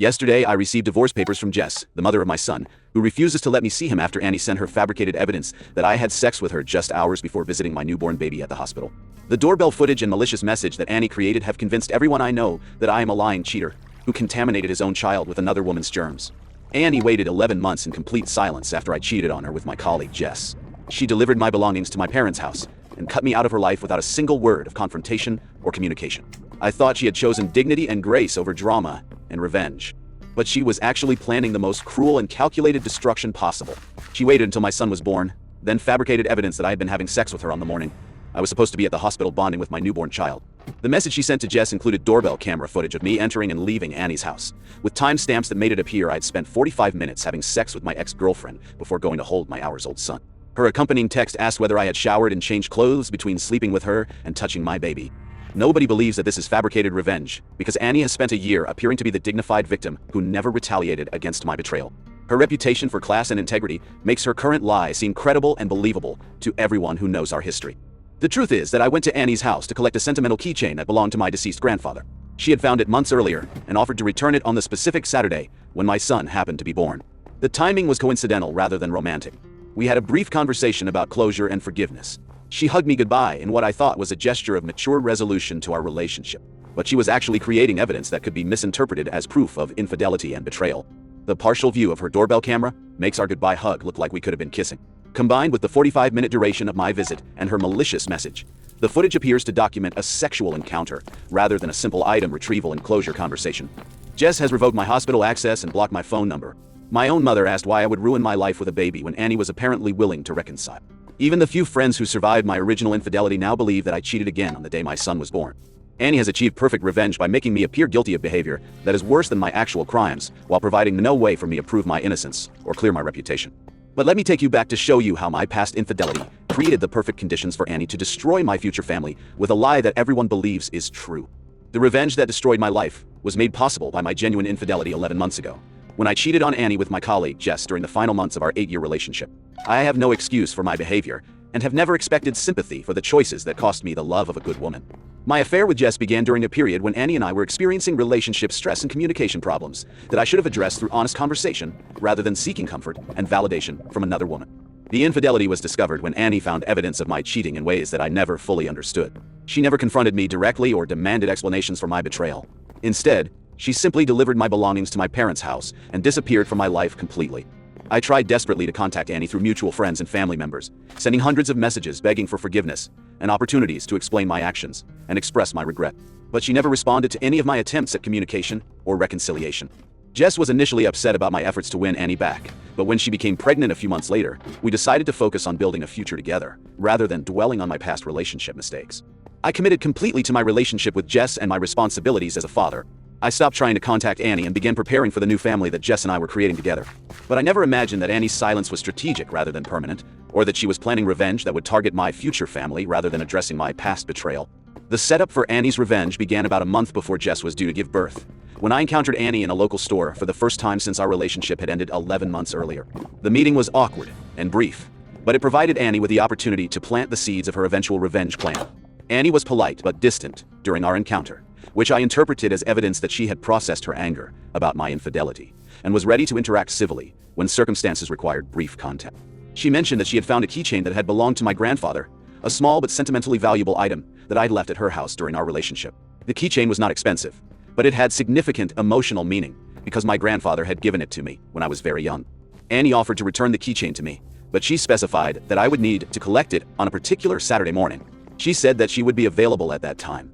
Yesterday, I received divorce papers from Jess, the mother of my son, who refuses to let me see him after Annie sent her fabricated evidence that I had sex with her just hours before visiting my newborn baby at the hospital. The doorbell footage and malicious message that Annie created have convinced everyone I know that I am a lying cheater who contaminated his own child with another woman's germs. Annie waited 11 months in complete silence after I cheated on her with my colleague Jess. She delivered my belongings to my parents' house and cut me out of her life without a single word of confrontation or communication. I thought she had chosen dignity and grace over drama and revenge. But she was actually planning the most cruel and calculated destruction possible. She waited until my son was born, then fabricated evidence that I had been having sex with her on the morning I was supposed to be at the hospital bonding with my newborn child. The message she sent to Jess included doorbell camera footage of me entering and leaving Annie's house, with timestamps that made it appear I'd spent 45 minutes having sex with my ex-girlfriend before going to hold my hours-old son. Her accompanying text asked whether I had showered and changed clothes between sleeping with her and touching my baby. Nobody believes that this is fabricated revenge, because Annie has spent a year appearing to be the dignified victim who never retaliated against my betrayal. Her reputation for class and integrity makes her current lie seem credible and believable to everyone who knows our history. The truth is that I went to Annie's house to collect a sentimental keychain that belonged to my deceased grandfather. She had found it months earlier and offered to return it on the specific Saturday when my son happened to be born. The timing was coincidental rather than romantic. We had a brief conversation about closure and forgiveness. She hugged me goodbye in what I thought was a gesture of mature resolution to our relationship. But she was actually creating evidence that could be misinterpreted as proof of infidelity and betrayal. The partial view of her doorbell camera makes our goodbye hug look like we could have been kissing. Combined with the 45-minute duration of my visit and her malicious message, the footage appears to document a sexual encounter rather than a simple item retrieval and closure conversation. Jess has revoked my hospital access and blocked my phone number. My own mother asked why I would ruin my life with a baby when Annie was apparently willing to reconcile. Even the few friends who survived my original infidelity now believe that I cheated again on the day my son was born. Annie has achieved perfect revenge by making me appear guilty of behavior that is worse than my actual crimes, while providing no way for me to prove my innocence or clear my reputation. But let me take you back to show you how my past infidelity created the perfect conditions for Annie to destroy my future family with a lie that everyone believes is true. The revenge that destroyed my life was made possible by my genuine infidelity 11 months ago, when I cheated on Annie with my colleague Jess during the final months of our 8-year relationship. I have no excuse for my behavior and have never expected sympathy for the choices that cost me the love of a good woman. My affair with Jess began during a period when Annie and I were experiencing relationship stress and communication problems that I should have addressed through honest conversation rather than seeking comfort and validation from another woman. The infidelity was discovered when Annie found evidence of my cheating in ways that I never fully understood. She never confronted me directly or demanded explanations for my betrayal. Instead, she simply delivered my belongings to my parents' house and disappeared from my life completely. I tried desperately to contact Annie through mutual friends and family members, sending hundreds of messages begging for forgiveness and opportunities to explain my actions and express my regret. But she never responded to any of my attempts at communication or reconciliation. Jess was initially upset about my efforts to win Annie back, but when she became pregnant a few months later, we decided to focus on building a future together, rather than dwelling on my past relationship mistakes. I committed completely to my relationship with Jess and my responsibilities as a father. I stopped trying to contact Annie and began preparing for the new family that Jess and I were creating together. But I never imagined that Annie's silence was strategic rather than permanent, or that she was planning revenge that would target my future family rather than addressing my past betrayal. The setup for Annie's revenge began about a month before Jess was due to give birth, when I encountered Annie in a local store for the first time since our relationship had ended 11 months earlier. The meeting was awkward and brief, but it provided Annie with the opportunity to plant the seeds of her eventual revenge plan. Annie was polite but distant during our encounter, which I interpreted as evidence that she had processed her anger about my infidelity and was ready to interact civilly when circumstances required brief contact. She mentioned that she had found a keychain that had belonged to my grandfather, a small but sentimentally valuable item that I'd left at her house during our relationship. The keychain was not expensive, but it had significant emotional meaning because my grandfather had given it to me when I was very young. Annie offered to return the keychain to me, but she specified that I would need to collect it on a particular Saturday morning. She said that she would be available at that time,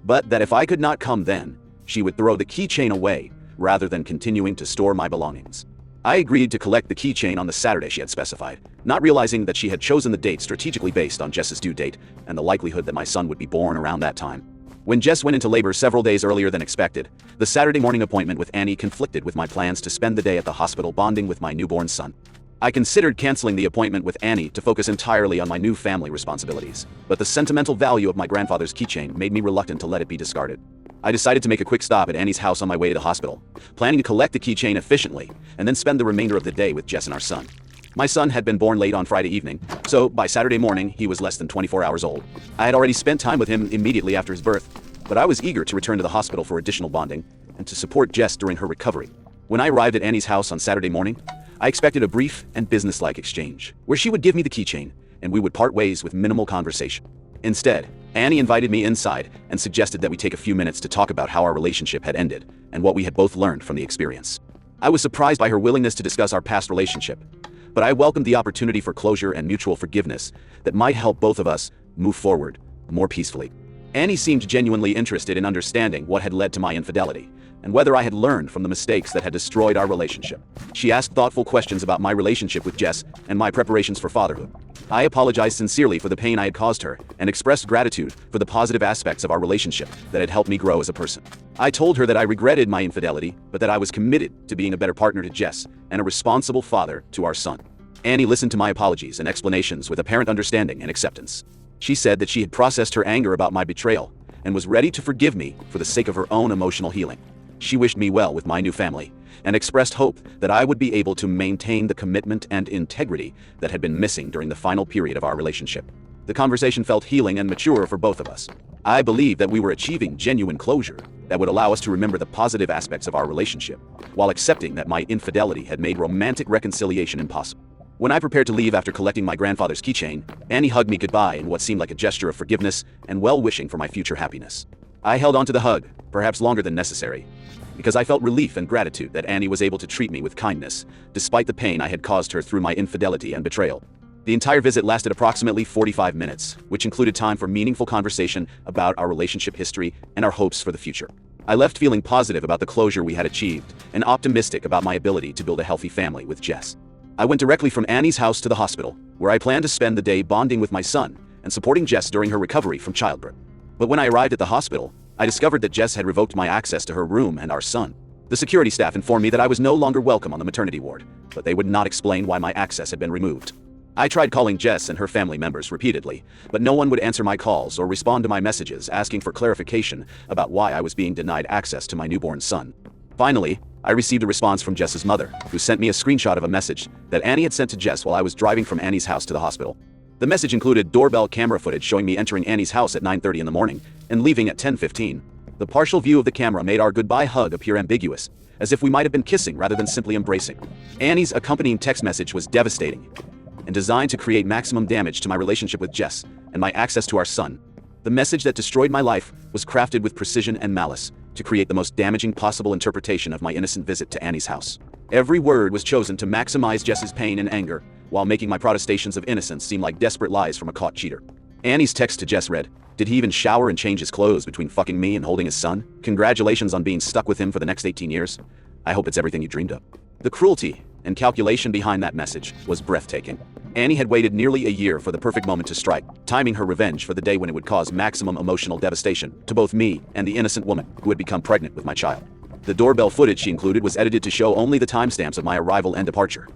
but that if I could not come then, she would throw the keychain away rather than continuing to store my belongings. I agreed to collect the keychain on the Saturday she had specified, not realizing that she had chosen the date strategically based on Jess's due date and the likelihood that my son would be born around that time. When Jess went into labor several days earlier than expected, the Saturday morning appointment with Annie conflicted with my plans to spend the day at the hospital bonding with my newborn son. I considered canceling the appointment with Annie to focus entirely on my new family responsibilities, but the sentimental value of my grandfather's keychain made me reluctant to let it be discarded. I decided to make a quick stop at Annie's house on my way to the hospital, planning to collect the keychain efficiently and then spend the remainder of the day with Jess and our son. My son had been born late on Friday evening, so by Saturday morning he was less than 24 hours old. I had already spent time with him immediately after his birth, but I was eager to return to the hospital for additional bonding and to support Jess during her recovery. When I arrived at Annie's house on Saturday morning, I expected a brief and businesslike exchange, where she would give me the keychain and we would part ways with minimal conversation. Instead, Annie invited me inside and suggested that we take a few minutes to talk about how our relationship had ended and what we had both learned from the experience. I was surprised by her willingness to discuss our past relationship, but I welcomed the opportunity for closure and mutual forgiveness that might help both of us move forward more peacefully. Annie seemed genuinely interested in understanding what had led to my infidelity and whether I had learned from the mistakes that had destroyed our relationship. She asked thoughtful questions about my relationship with Jess and my preparations for fatherhood. I apologized sincerely for the pain I had caused her and expressed gratitude for the positive aspects of our relationship that had helped me grow as a person. I told her that I regretted my infidelity, but that I was committed to being a better partner to Jess and a responsible father to our son. Annie listened to my apologies and explanations with apparent understanding and acceptance. She said that she had processed her anger about my betrayal and was ready to forgive me for the sake of her own emotional healing. She wished me well with my new family and expressed hope that I would be able to maintain the commitment and integrity that had been missing during the final period of our relationship. The conversation felt healing and mature for both of us. I believed that we were achieving genuine closure that would allow us to remember the positive aspects of our relationship, while accepting that my infidelity had made romantic reconciliation impossible. When I prepared to leave after collecting my grandfather's keychain, Annie hugged me goodbye in what seemed like a gesture of forgiveness and well-wishing for my future happiness. I held on to the hug, perhaps longer than necessary, because I felt relief and gratitude that Annie was able to treat me with kindness, despite the pain I had caused her through my infidelity and betrayal. The entire visit lasted approximately 45 minutes, which included time for meaningful conversation about our relationship history and our hopes for the future. I left feeling positive about the closure we had achieved and optimistic about my ability to build a healthy family with Jess. I went directly from Annie's house to the hospital, where I planned to spend the day bonding with my son and supporting Jess during her recovery from childbirth. But when I arrived at the hospital, I discovered that Jess had revoked my access to her room and our son. The security staff informed me that I was no longer welcome on the maternity ward, but they would not explain why my access had been removed. I tried calling Jess and her family members repeatedly, but no one would answer my calls or respond to my messages asking for clarification about why I was being denied access to my newborn son. Finally, I received a response from Jess's mother, who sent me a screenshot of a message that Annie had sent to Jess while I was driving from Annie's house to the hospital. The message included doorbell camera footage showing me entering Annie's house at 9:30 in the morning and leaving at 10:15. The partial view of the camera made our goodbye hug appear ambiguous, as if we might have been kissing rather than simply embracing. Annie's accompanying text message was devastating and designed to create maximum damage to my relationship with Jess and my access to our son. The message that destroyed my life was crafted with precision and malice to create the most damaging possible interpretation of my innocent visit to Annie's house. Every word was chosen to maximize Jess's pain and anger, while making my protestations of innocence seem like desperate lies from a caught cheater. Annie's text to Jess read, "Did he even shower and change his clothes between fucking me and holding his son? Congratulations on being stuck with him for the next 18 years. I hope it's everything you dreamed of." The cruelty and calculation behind that message was breathtaking. Annie had waited nearly a year for the perfect moment to strike, timing her revenge for the day when it would cause maximum emotional devastation to both me and the innocent woman who had become pregnant with my child. The doorbell footage she included was edited to show only the timestamps of my arrival and departure,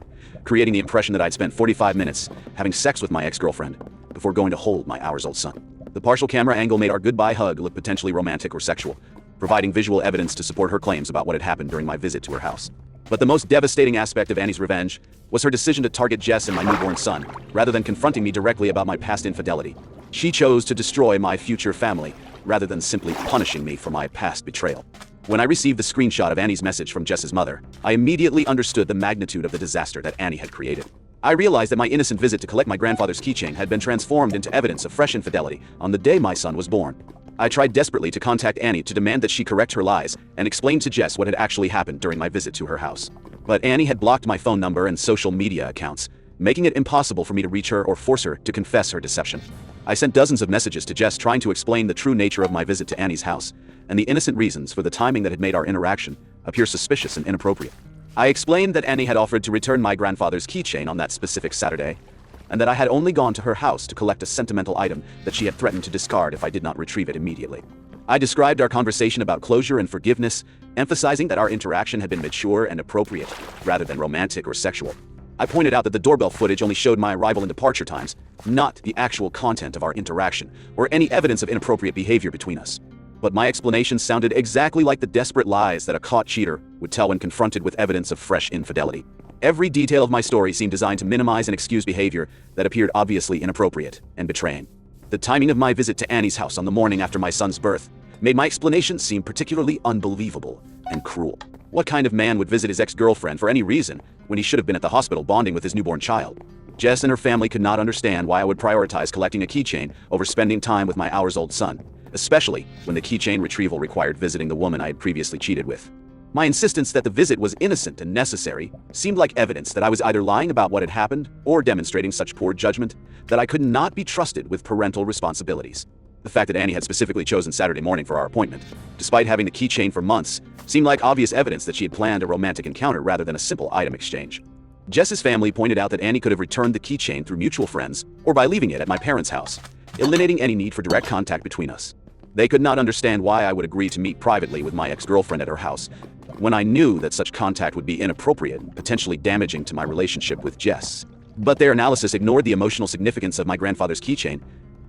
creating the impression that I'd spent 45 minutes having sex with my ex-girlfriend before going to hold my hours-old son. The partial camera angle made our goodbye hug look potentially romantic or sexual, providing visual evidence to support her claims about what had happened during my visit to her house. But the most devastating aspect of Annie's revenge was her decision to target Jess and my newborn son, rather than confronting me directly about my past infidelity. She chose to destroy my future family, rather than simply punishing me for my past betrayal. When I received the screenshot of Annie's message from Jess's mother, I immediately understood the magnitude of the disaster that Annie had created. I realized that my innocent visit to collect my grandfather's keychain had been transformed into evidence of fresh infidelity on the day my son was born. I tried desperately to contact Annie to demand that she correct her lies and explain to Jess what had actually happened during my visit to her house. But Annie had blocked my phone number and social media accounts, making it impossible for me to reach her or force her to confess her deception. I sent dozens of messages to Jess trying to explain the true nature of my visit to Annie's house and the innocent reasons for the timing that had made our interaction appear suspicious and inappropriate. I explained that Annie had offered to return my grandfather's keychain on that specific Saturday, and that I had only gone to her house to collect a sentimental item that she had threatened to discard if I did not retrieve it immediately. I described our conversation about closure and forgiveness, emphasizing that our interaction had been mature and appropriate, rather than romantic or sexual. I pointed out that the doorbell footage only showed my arrival and departure times, not the actual content of our interaction, or any evidence of inappropriate behavior between us. But my explanation sounded exactly like the desperate lies that a caught cheater would tell when confronted with evidence of fresh infidelity. Every detail of my story seemed designed to minimize and excuse behavior that appeared obviously inappropriate and betraying. The timing of my visit to Annie's house on the morning after my son's birth made my explanation seem particularly unbelievable and cruel. What kind of man would visit his ex-girlfriend for any reason when he should have been at the hospital bonding with his newborn child? Jess and her family could not understand why I would prioritize collecting a keychain over spending time with my hours-old son, especially when the keychain retrieval required visiting the woman I had previously cheated with. My insistence that the visit was innocent and necessary seemed like evidence that I was either lying about what had happened or demonstrating such poor judgment that I could not be trusted with parental responsibilities. The fact that Annie had specifically chosen Saturday morning for our appointment, despite having the keychain for months, seemed like obvious evidence that she had planned a romantic encounter rather than a simple item exchange. Jess's family pointed out that Annie could have returned the keychain through mutual friends or by leaving it at my parents' house, eliminating any need for direct contact between us. They could not understand why I would agree to meet privately with my ex-girlfriend at her house, when I knew that such contact would be inappropriate and potentially damaging to my relationship with Jess. But their analysis ignored the emotional significance of my grandfather's keychain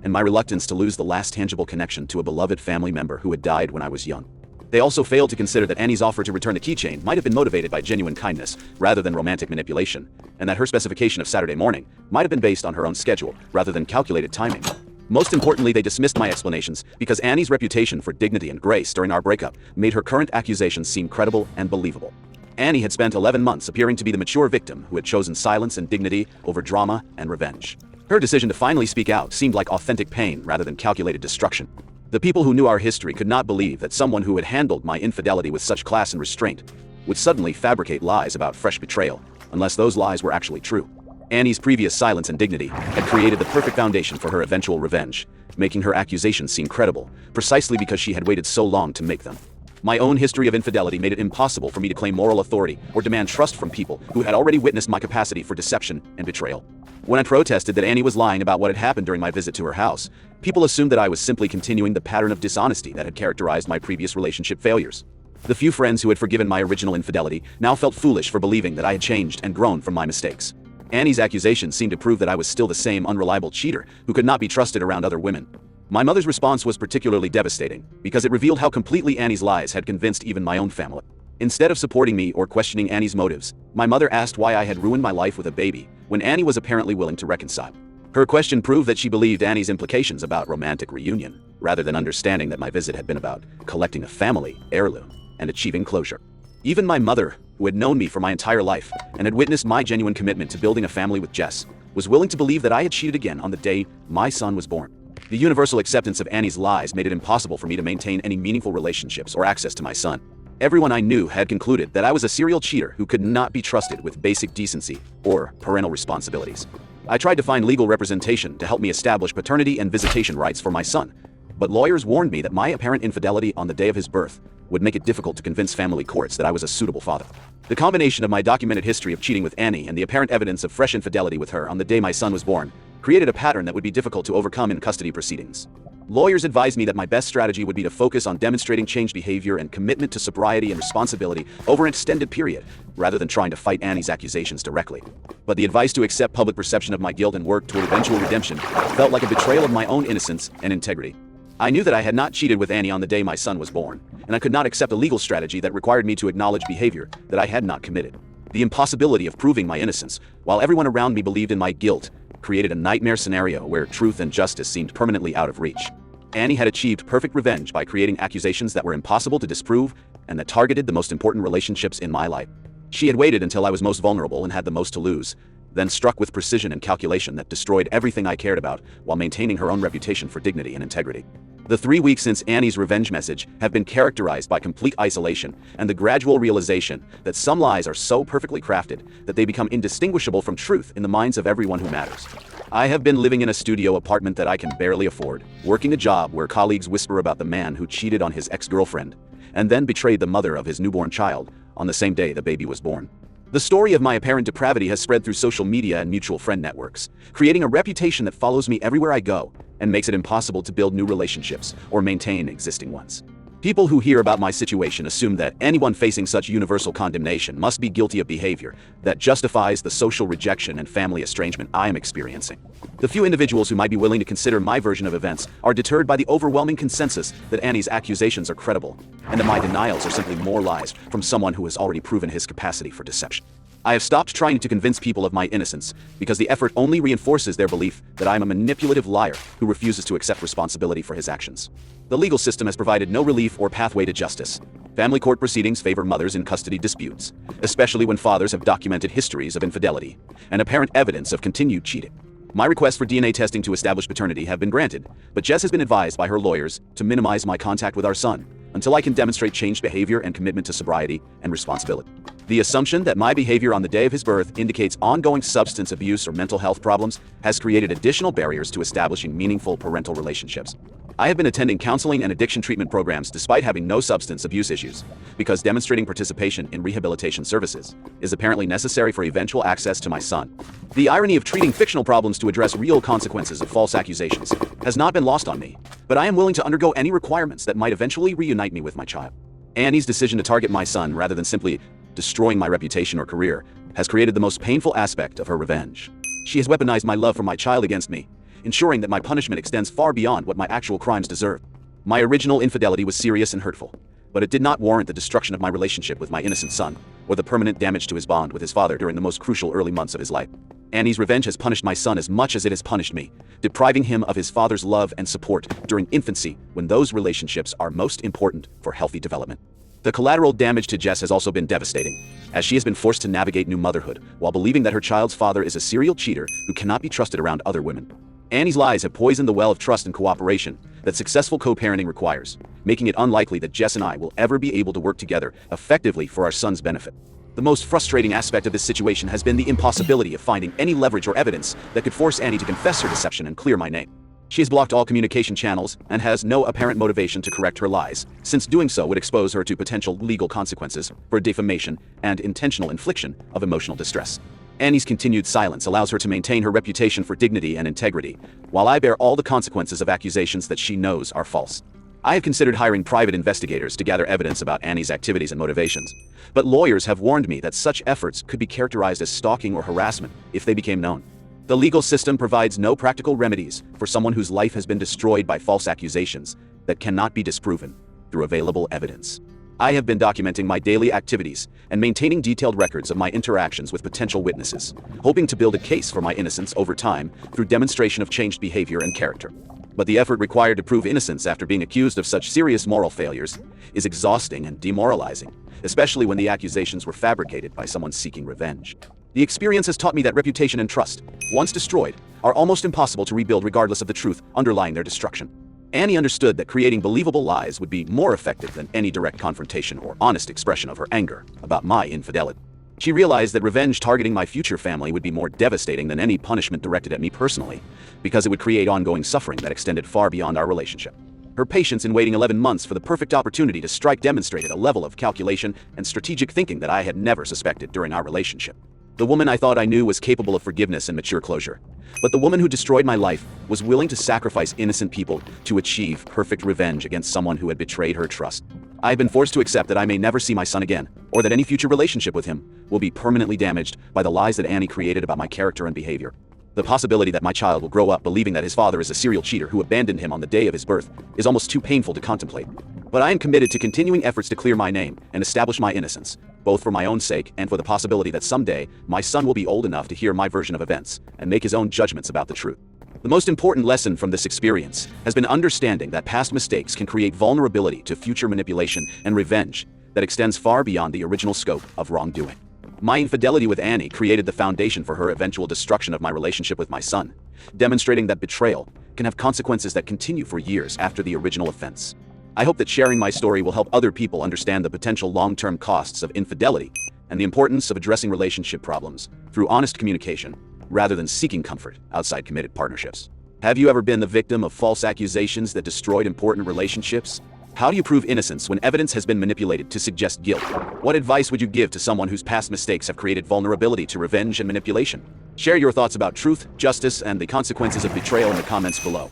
and my reluctance to lose the last tangible connection to a beloved family member who had died when I was young. They also failed to consider that Annie's offer to return the keychain might have been motivated by genuine kindness rather than romantic manipulation, and that her specification of Saturday morning might have been based on her own schedule rather than calculated timing. Most importantly, they dismissed my explanations because Annie's reputation for dignity and grace during our breakup made her current accusations seem credible and believable. Annie had spent 11 months appearing to be the mature victim who had chosen silence and dignity over drama and revenge. Her decision to finally speak out seemed like authentic pain rather than calculated destruction. The people who knew our history could not believe that someone who had handled my infidelity with such class and restraint would suddenly fabricate lies about fresh betrayal, unless those lies were actually true. Annie's previous silence and dignity had created the perfect foundation for her eventual revenge, making her accusations seem credible, precisely because she had waited so long to make them. My own history of infidelity made it impossible for me to claim moral authority or demand trust from people who had already witnessed my capacity for deception and betrayal. When I protested that Annie was lying about what had happened during my visit to her house, people assumed that I was simply continuing the pattern of dishonesty that had characterized my previous relationship failures. The few friends who had forgiven my original infidelity now felt foolish for believing that I had changed and grown from my mistakes. Annie's accusations seemed to prove that I was still the same unreliable cheater who could not be trusted around other women. My mother's response was particularly devastating because it revealed how completely Annie's lies had convinced even my own family. Instead of supporting me or questioning Annie's motives, my mother asked why I had ruined my life with a baby when Annie was apparently willing to reconcile. Her question proved that she believed Annie's implications about romantic reunion, rather than understanding that my visit had been about collecting a family heirloom and achieving closure. Even my mother, who had known me for my entire life and had witnessed my genuine commitment to building a family with Jess, was willing to believe that I had cheated again on the day my son was born. The universal acceptance of Annie's lies made it impossible for me to maintain any meaningful relationships or access to my son. Everyone I knew had concluded that I was a serial cheater who could not be trusted with basic decency or parental responsibilities. I tried to find legal representation to help me establish paternity and visitation rights for my son, but lawyers warned me that my apparent infidelity on the day of his birth would make it difficult to convince family courts that I was a suitable father. The combination of my documented history of cheating with Annie and the apparent evidence of fresh infidelity with her on the day my son was born created a pattern that would be difficult to overcome in custody proceedings. Lawyers advised me that my best strategy would be to focus on demonstrating changed behavior and commitment to sobriety and responsibility over an extended period, rather than trying to fight Annie's accusations directly. But the advice to accept public perception of my guilt and work toward eventual redemption felt like a betrayal of my own innocence and integrity. I knew that I had not cheated with Annie on the day my son was born, and I could not accept a legal strategy that required me to acknowledge behavior that I had not committed. The impossibility of proving my innocence, while everyone around me believed in my guilt, created a nightmare scenario where truth and justice seemed permanently out of reach. Annie had achieved perfect revenge by creating accusations that were impossible to disprove and that targeted the most important relationships in my life. She had waited until I was most vulnerable and had the most to lose, then struck with precision and calculation that destroyed everything I cared about while maintaining her own reputation for dignity and integrity. The 3 weeks since Annie's revenge message have been characterized by complete isolation and the gradual realization that some lies are so perfectly crafted that they become indistinguishable from truth in the minds of everyone who matters. I have been living in a studio apartment that I can barely afford, working a job where colleagues whisper about the man who cheated on his ex-girlfriend and then betrayed the mother of his newborn child on the same day the baby was born. The story of my apparent depravity has spread through social media and mutual friend networks, creating a reputation that follows me everywhere I go and makes it impossible to build new relationships or maintain existing ones. People who hear about my situation assume that anyone facing such universal condemnation must be guilty of behavior that justifies the social rejection and family estrangement I am experiencing. The few individuals who might be willing to consider my version of events are deterred by the overwhelming consensus that Annie's accusations are credible, and that my denials are simply more lies from someone who has already proven his capacity for deception. I have stopped trying to convince people of my innocence because the effort only reinforces their belief that I am a manipulative liar who refuses to accept responsibility for his actions. The legal system has provided no relief or pathway to justice. Family court proceedings favor mothers in custody disputes, especially when fathers have documented histories of infidelity and apparent evidence of continued cheating. My requests for DNA testing to establish paternity have been granted, but Jess has been advised by her lawyers to minimize my contact with our son until I can demonstrate changed behavior and commitment to sobriety and responsibility. The assumption that my behavior on the day of his birth indicates ongoing substance abuse or mental health problems has created additional barriers to establishing meaningful parental relationships. I have been attending counseling and addiction treatment programs despite having no substance abuse issues, because demonstrating participation in rehabilitation services is apparently necessary for eventual access to my son. The irony of treating fictional problems to address real consequences of false accusations has not been lost on me, but I am willing to undergo any requirements that might eventually reunite me with my child. Annie's decision to target my son rather than simply destroying my reputation or career has created the most painful aspect of her revenge. She has weaponized my love for my child against me, ensuring that my punishment extends far beyond what my actual crimes deserve. My original infidelity was serious and hurtful, but it did not warrant the destruction of my relationship with my innocent son, or the permanent damage to his bond with his father during the most crucial early months of his life. Annie's revenge has punished my son as much as it has punished me, depriving him of his father's love and support during infancy when those relationships are most important for healthy development. The collateral damage to Jess has also been devastating, as she has been forced to navigate new motherhood while believing that her child's father is a serial cheater who cannot be trusted around other women. Annie's lies have poisoned the well of trust and cooperation that successful co-parenting requires, making it unlikely that Jess and I will ever be able to work together effectively for our son's benefit. The most frustrating aspect of this situation has been the impossibility of finding any leverage or evidence that could force Annie to confess her deception and clear my name. She has blocked all communication channels and has no apparent motivation to correct her lies, since doing so would expose her to potential legal consequences for defamation and intentional infliction of emotional distress. Annie's continued silence allows her to maintain her reputation for dignity and integrity, while I bear all the consequences of accusations that she knows are false. I have considered hiring private investigators to gather evidence about Annie's activities and motivations, but lawyers have warned me that such efforts could be characterized as stalking or harassment if they became known. The legal system provides no practical remedies for someone whose life has been destroyed by false accusations that cannot be disproven through available evidence. I have been documenting my daily activities and maintaining detailed records of my interactions with potential witnesses, hoping to build a case for my innocence over time through demonstration of changed behavior and character. But the effort required to prove innocence after being accused of such serious moral failures is exhausting and demoralizing, especially when the accusations were fabricated by someone seeking revenge. The experience has taught me that reputation and trust, once destroyed, are almost impossible to rebuild regardless of the truth underlying their destruction. Annie understood that creating believable lies would be more effective than any direct confrontation or honest expression of her anger about my infidelity. She realized that revenge targeting my future family would be more devastating than any punishment directed at me personally, because it would create ongoing suffering that extended far beyond our relationship. Her patience in waiting 11 months for the perfect opportunity to strike demonstrated a level of calculation and strategic thinking that I had never suspected during our relationship. The woman I thought I knew was capable of forgiveness and mature closure, but the woman who destroyed my life was willing to sacrifice innocent people to achieve perfect revenge against someone who had betrayed her trust. I have been forced to accept that I may never see my son again, or that any future relationship with him will be permanently damaged by the lies that Annie created about my character and behavior. The possibility that my child will grow up believing that his father is a serial cheater who abandoned him on the day of his birth is almost too painful to contemplate. But I am committed to continuing efforts to clear my name and establish my innocence, both for my own sake and for the possibility that someday my son will be old enough to hear my version of events and make his own judgments about the truth. The most important lesson from this experience has been understanding that past mistakes can create vulnerability to future manipulation and revenge that extends far beyond the original scope of wrongdoing. My infidelity with Annie created the foundation for her eventual destruction of my relationship with my son, demonstrating that betrayal can have consequences that continue for years after the original offense. I hope that sharing my story will help other people understand the potential long-term costs of infidelity and the importance of addressing relationship problems through honest communication rather than seeking comfort outside committed partnerships. Have you ever been the victim of false accusations that destroyed important relationships? How do you prove innocence when evidence has been manipulated to suggest guilt? What advice would you give to someone whose past mistakes have created vulnerability to revenge and manipulation? Share your thoughts about truth, justice, and the consequences of betrayal in the comments below.